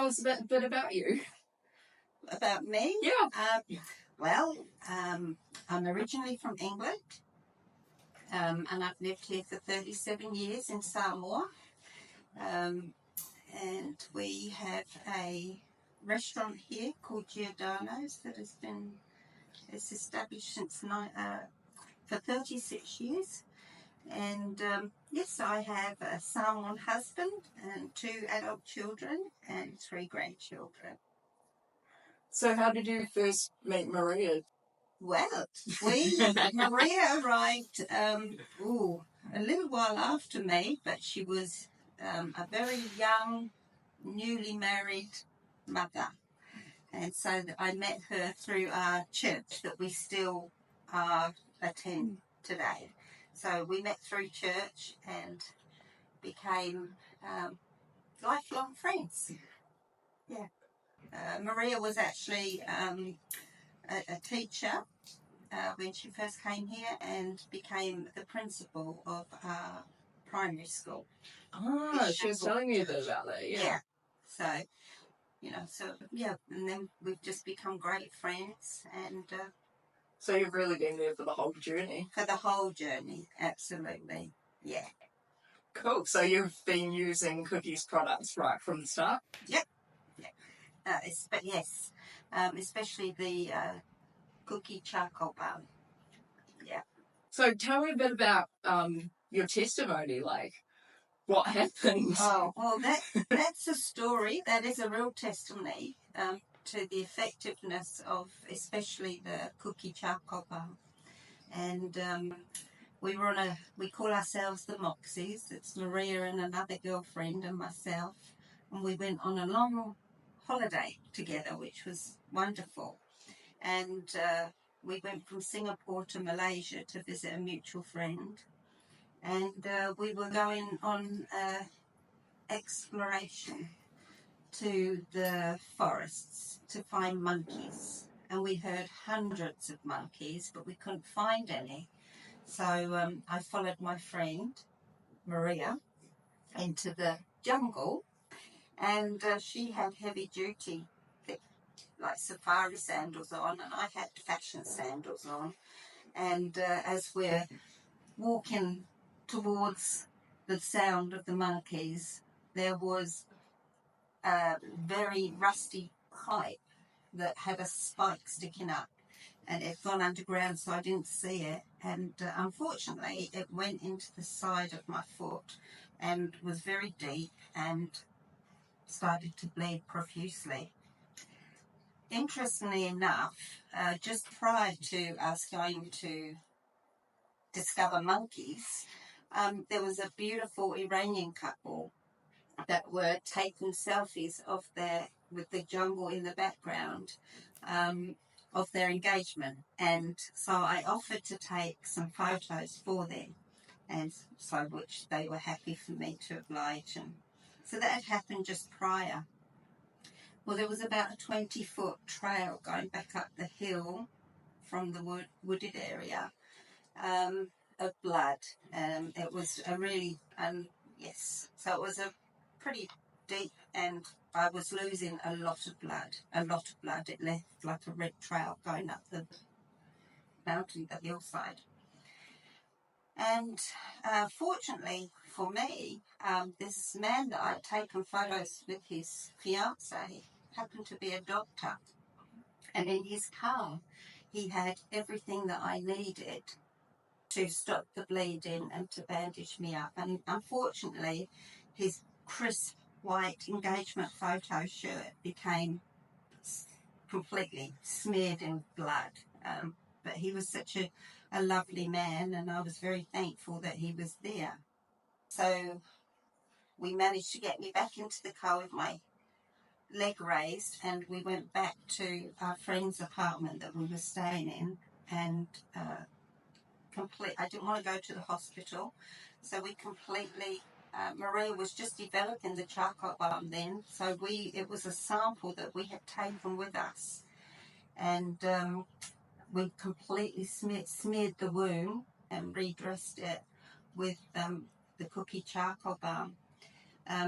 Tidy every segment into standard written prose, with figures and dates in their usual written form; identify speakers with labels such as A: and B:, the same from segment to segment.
A: us a bit about you.
B: About me?
A: Yeah.
B: I'm originally from England, and I've lived here for 37 years in Samoa. And we have a restaurant here called Giordano's that it's established since for 36 years. And yes, I have a Samoan husband and 2 adult children and 3 grandchildren.
A: So how did you first meet Maria?
B: Well, Maria arrived a little while after me, but she was a very young, newly married mother. And so I met her through our church that we still attend today. So we met through church and became lifelong friends. Yeah. Maria was actually a teacher when she first came here and became the principal of our primary school.
A: She was telling me a bit about that, yeah.
B: So, and then we've just become great friends. And
A: so you've really been there for the whole journey? For the whole journey,
B: absolutely, yeah.
A: Cool. So you've been using Kuki's products right from the start?
B: Yep. Yes, especially the Kuki charcoal balm. Yeah.
A: So tell me a bit about your testimony, like what happened.
B: Oh, well, that's a story. That is a real testimony to the effectiveness of especially the Kuki charcoal balm. And we call ourselves the Moxies. It's Maria and another girlfriend and myself. And we went on a long holiday together, which was wonderful. And we went from Singapore to Malaysia to visit a mutual friend. And we were going on exploration to the forests to find monkeys. And we heard hundreds of monkeys, but we couldn't find any. So I followed my friend, Maria, into the jungle. And she had heavy-duty, like safari sandals on, and I had fashion sandals on. And as we're walking towards the sound of the monkeys, there was a very rusty pipe that had a spike sticking up, and it had gone underground, so I didn't see it. And unfortunately, it went into the side of my foot and was very deep and started to bleed profusely. Interestingly enough, just prior to us going to discover monkeys, there was a beautiful Iranian couple that were taking selfies with the jungle in the background of their engagement. And so I offered to take some photos for them, and so which they were happy for me to oblige. And so that had happened just prior. Well, there was about a 20-foot trail going back up the hill from the wooded area of blood. It was a really, yes, so it was a pretty deep, and I was losing a lot of blood. It left like a red trail going up the mountain, the hillside. And fortunately for me, this man that I'd taken photos with, his fiancée, happened to be a doctor. And in his car, he had everything that I needed to stop the bleeding and to bandage me up. And unfortunately, his crisp white engagement photo shirt became completely smeared in blood. But he was such a lovely man, and I was very thankful that he was there. So we managed to get me back into the car with my leg raised, and we went back to our friend's apartment that we were staying in, and I didn't want to go to the hospital, so we completely, Maria was just developing the charcoal balm then, so it was a sample that we had taken with us, and we completely smeared the wound and redressed it with the Kuki charcoal balm.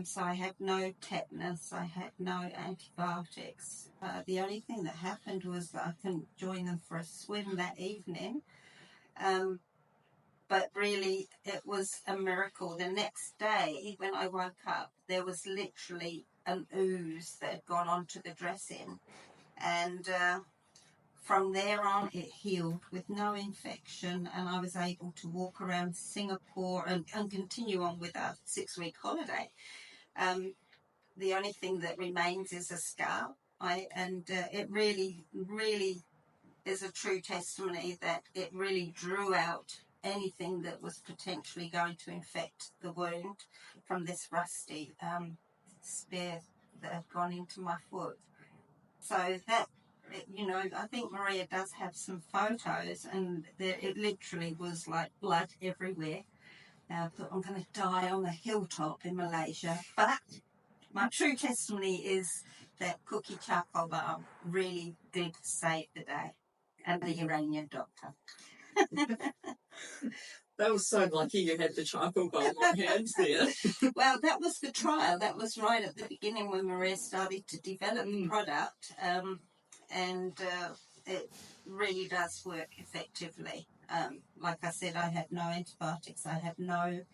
B: So I had no tetanus, I had no antibiotics. The only thing that happened was that I couldn't join them for a swim that evening. But really, it was a miracle. The next day, when I woke up, there was literally an ooze that had gone onto the dressing. And from there on, it healed with no infection, and I was able to walk around Singapore and continue on with a 6-week holiday. The only thing that remains is a scar. It really, really is a true testimony that it really drew out anything that was potentially going to infect the wound from this rusty spear that had gone into my foot. So that, I think Maria does have some photos, and it literally was like blood everywhere. I thought, I'm going to die on the hilltop in Malaysia. But my true testimony is that Kuki charcoal balm really did save the day, and the Iranian doctor.
A: That was so lucky you had the charcoal balm on hand there.
B: Well, that was the trial. That was right at the beginning when Maria started to develop the product. It really does work effectively. Like I said, I had no antibiotics. I had no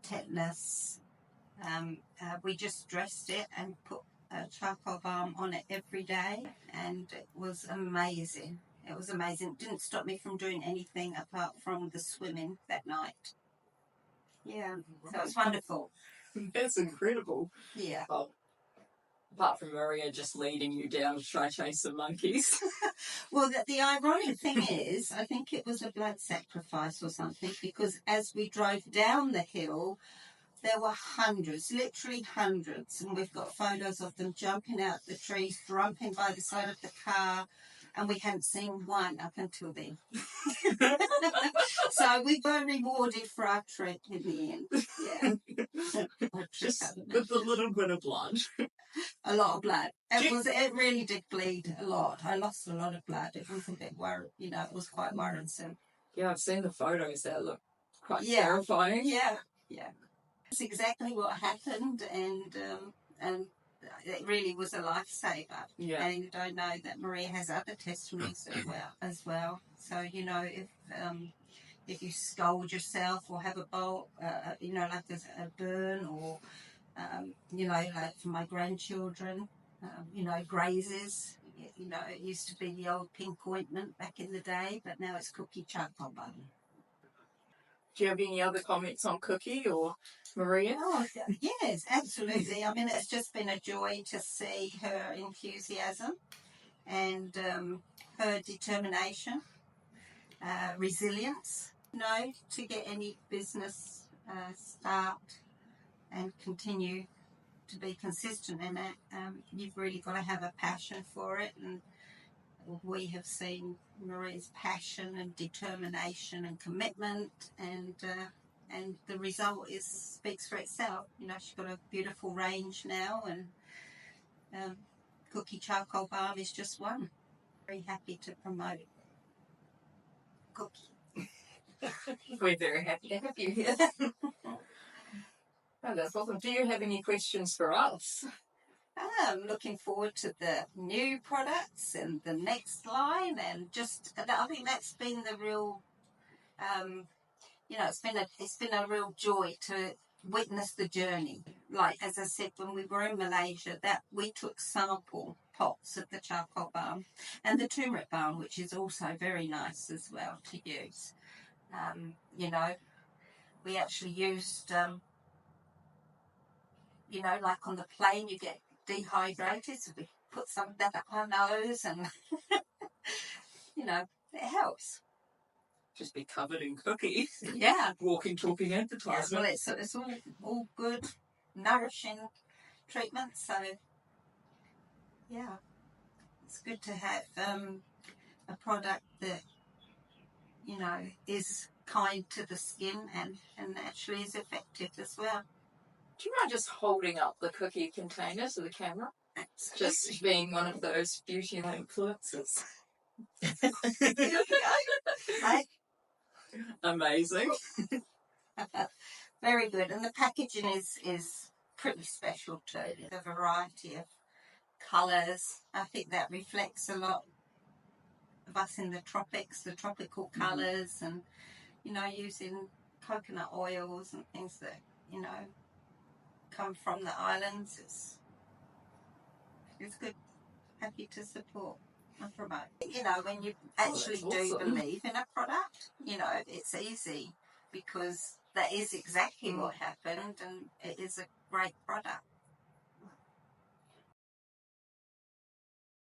B: tetanus. We just dressed it and put charcoal balm on it every day, and it was amazing. It was amazing. It didn't stop me from doing anything apart from the swimming that night. Yeah, so it was wonderful.
A: That's incredible.
B: Yeah.
A: Well, apart from Maria just leading you down to try chase some monkeys.
B: Well, the ironic thing is, I think it was a blood sacrifice or something, because as we drove down the hill, there were hundreds, literally hundreds, and we've got photos of them jumping out the trees, jumping by the side of the car, and we hadn't seen one up until then. So we were rewarded for our trip in the end. Yeah.
A: Just with a little bit of blood.
B: A lot of blood. It really did bleed a lot. I lost a lot of blood. It was a bit it was quite worrisome.
A: Yeah, I've seen the photos that look quite terrifying.
B: Yeah. That's exactly what happened, and it really was a lifesaver.
A: Yeah.
B: And I know that Maria has other testimonies as well. So, if you scald yourself or have a bolt, like a burn, or, like for my grandchildren, grazes. It used to be the old pink ointment back in the day, but now it's Kuki charcoal balm.
A: Do you have any other comments on Kuki or Maria?
B: Oh, yes, absolutely. I mean, it's just been a joy to see her enthusiasm and her determination, resilience, to get any business start and continue to be consistent in it. You've really got to have a passion for it, and we have seen Maria's passion and determination and commitment, and the result speaks for itself. She's got a beautiful range now, and Kuki charcoal balm is just one. Very happy to promote Kuki.
A: We're very happy to have you here. Oh, that's awesome. Do you have any questions for us?
B: I'm looking forward to the new products and the next line, and I think that's been the real, it's been a real joy to witness the journey. Like, as I said, when we were in Malaysia, that we took sample pots of the charcoal balm and the turmeric balm, which is also very nice as well to use. We actually used, like on the plane, you get dehydrated, so we put some of that up our nose, and it helps.
A: Just be covered in cookies.
B: Yeah.
A: Walking, talking advertisement.
B: Yeah, well, it's all good, nourishing treatment. So, yeah, it's good to have a product that, is kind to the skin and actually is effective as well.
A: Do you mind just holding up the cookie container to the camera? Just being one of those beauty influencers.
B: There we go.
A: Amazing.
B: Very good. And the packaging is pretty special too. The variety of colours. I think that reflects a lot of us in the tropics, the tropical colours, and, you know, using coconut oils and things that, you know, come from the islands. It's good. Happy to support and promote. You know, when you actually do believe in a product, you know, it's easy because that is exactly what happened and it is a great product.